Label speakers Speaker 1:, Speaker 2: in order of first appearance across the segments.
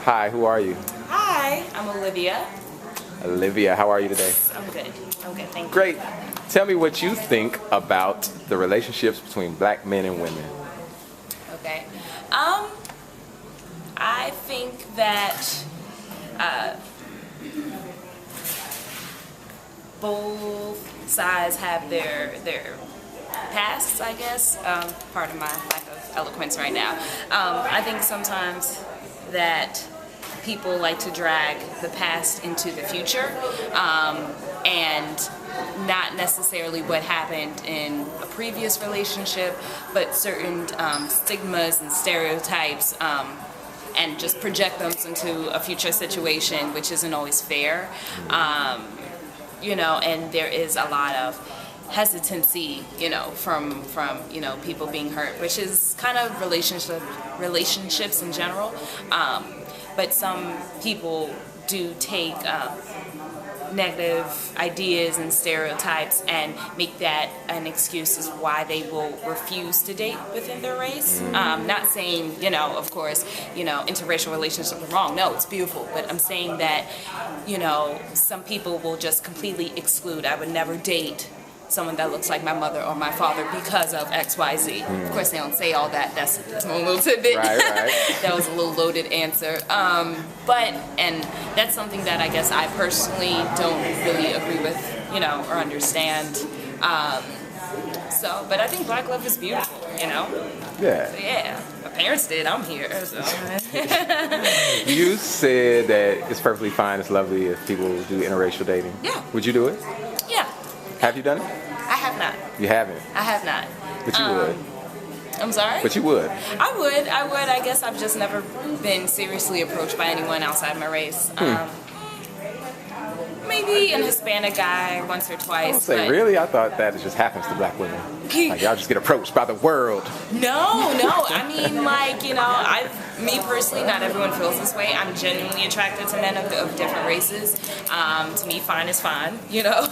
Speaker 1: Hi, who are you?
Speaker 2: Hi, I'm Olivia.
Speaker 1: Olivia, how are you today?
Speaker 2: I'm good. I'm good, thank you.
Speaker 1: Great. Tell me what you think about the relationships between black men and women.
Speaker 2: Okay. I think that both sides have their pasts, I guess. Pardon my lack of eloquence right now. I think sometimes that people like to drag the past into the future, and not necessarily what happened in a previous relationship, but certain stigmas and stereotypes, and just project them into a future situation, which isn't always fair. You know, and there is a lot of hesitancy, you know, from you know, people being hurt, which is kind of relationships in general. But some people do take negative ideas and stereotypes and make that an excuse as why they will refuse to date within their race. Not saying, you know, of course, you know, interracial relationships are wrong. No, it's beautiful. But I'm saying that, you know, some people will just completely exclude. I would never date someone that looks like my mother or my father because of X, Y, Z. Of course, they don't say all that. That's my little tidbit.
Speaker 1: Right.
Speaker 2: That was a little loaded answer. And that's something that I guess I personally don't really agree with, you know, or understand. But I think black love is beautiful, you know?
Speaker 1: Yeah.
Speaker 2: So, yeah. My parents did. I'm here. So.
Speaker 1: You said that it's perfectly fine, it's lovely if people do interracial dating.
Speaker 2: Yeah.
Speaker 1: Would you do it?
Speaker 2: Yeah.
Speaker 1: Have you done it?
Speaker 2: I have not.
Speaker 1: You haven't?
Speaker 2: I have not.
Speaker 1: But you would.
Speaker 2: I'm sorry?
Speaker 1: But you would.
Speaker 2: I would. I guess I've just never been seriously approached by anyone outside my race. Maybe an Hispanic guy once or twice.
Speaker 1: I would say, really? I thought that just happens to black women. Like, y'all just get approached by the world.
Speaker 2: No. I mean, like, you know, me personally, not everyone feels this way. I'm genuinely attracted to men of different races. To me, fine is fine, you know.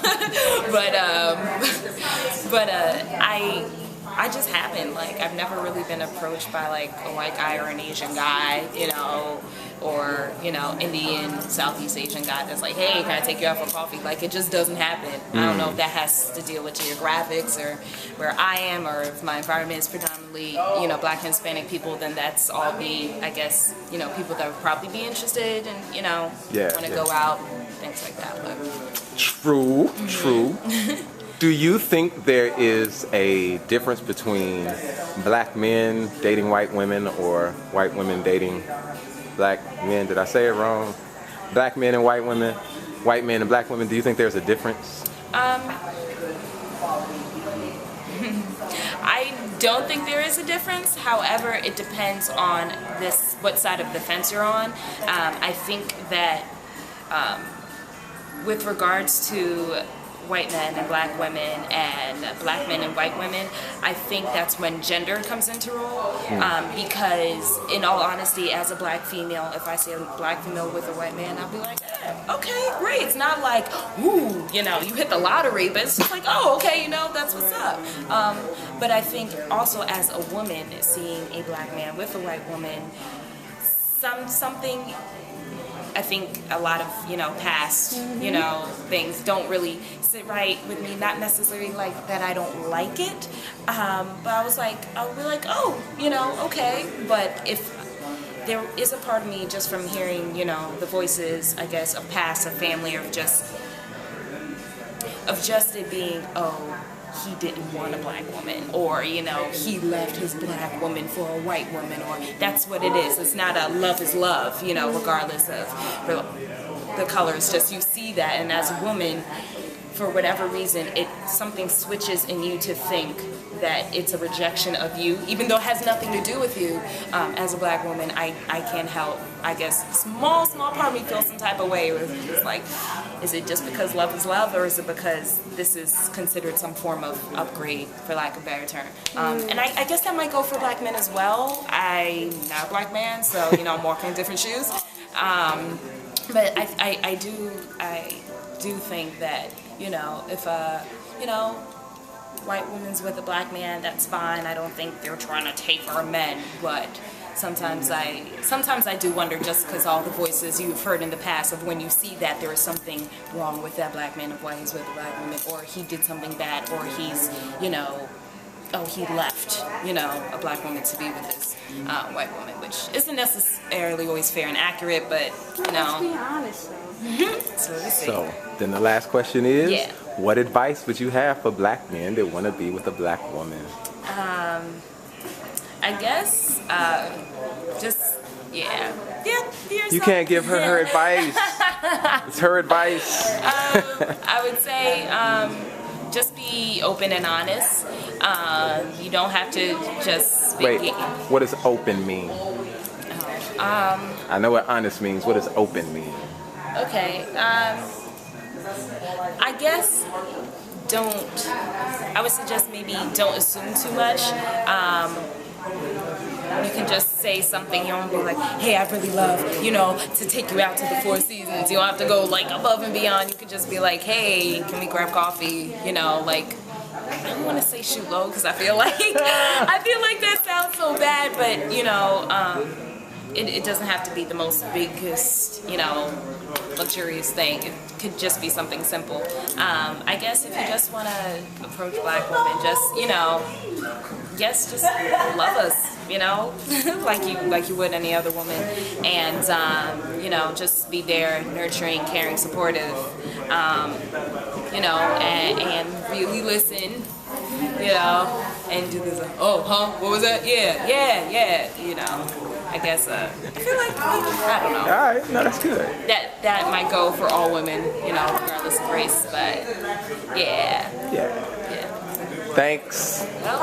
Speaker 2: I just haven't. Like, I've never really been approached by, like, a white guy or an Asian guy, you know, or, you know, Indian, Southeast Asian guy that's like, hey, can I take you out for coffee? Like, it just doesn't happen. I don't know if that has to deal with geographics or where I am, or if my environment is predominantly, you know, black and Hispanic people, then that's all I guess, you know, people that would probably be interested and, you know, want to go out, things like that. But.
Speaker 1: True. Do you think there is a difference between black men dating white women or white women dating black men? Did I say it wrong? Black men and white women, white men and black women, do you think there's a difference?
Speaker 2: I don't think there is a difference. However, it depends on what side of the fence you're on. I think that with regards to white men and black women and black men and white women, I think that's when gender comes into role. Because in all honesty, as a black female, if I see a black female with a white man, I'll be like, okay, great. It's not like, ooh, you know, you hit the lottery, but it's just like, oh, okay, you know, that's what's up. But I think also as a woman, seeing a black man with a white woman, something I think a lot of, you know, past, you know, things don't really sit right with me. Not necessarily like that I don't like it, but I'll be like, oh, you know, okay. But if there is a part of me just from hearing, you know, the voices, I guess, of past, of family, of just it being, oh, he didn't want a black woman, or, you know, he left his black woman for a white woman, or that's what it is. It's not a love is love, you know, regardless of the color. It's just you see that, and as a woman, for whatever reason, something switches in you to think that it's a rejection of you, even though it has nothing to do with you. As a black woman, I can't help, I guess, small part of me feels some type of way. It's like, is it just because love is love, or is it because this is considered some form of upgrade, for lack of a better term? And I guess that might go for black men as well. I'm not a black man, so, you know, I'm walking in different shoes. But I do think that, you know, if you know, white woman's with a black man, that's fine. I don't think they're trying to take our men, but sometimes I do wonder, just because all the voices you've heard in the past of when you see that there is something wrong with that black man of why he's with a black woman, or he did something bad, or he's, you know, oh, he left, you know, a black woman to be with this white woman, which isn't necessarily always fair and accurate, but, you know.
Speaker 3: Let's be honest, though.
Speaker 1: So then the last question is, what advice would you have for black men that want to be with a black woman?
Speaker 2: I guess, just, yeah,
Speaker 1: you can't give her advice. It's her advice.
Speaker 2: I would say, just be open and honest. You don't have to just be...
Speaker 1: Wait, what does open mean? I know what honest means. What does open mean?
Speaker 2: Okay, I guess I would suggest maybe don't assume too much. You can just say something, you don't be like, hey, I really love, you know, to take you out to the Four Seasons. You don't have to go like above and beyond. You can just be like, hey, can we grab coffee? You know, like, I don't want to say shoot low because I feel like that sounds so bad, but you know, it doesn't have to be the most biggest, you know, luxurious thing. It could just be something simple. I guess if you just want to approach black women, just, you know, just love us, you know, like you would any other woman, and you know, just be there, nurturing, caring, supportive, you know, and really listen, you know, and do this, oh, huh, what was that? Yeah, you know. I guess, I feel like, I don't know.
Speaker 1: All right, no, that's good.
Speaker 2: That might go for all women, you know, regardless of race, but yeah.
Speaker 1: Yeah. Thanks.
Speaker 2: Well,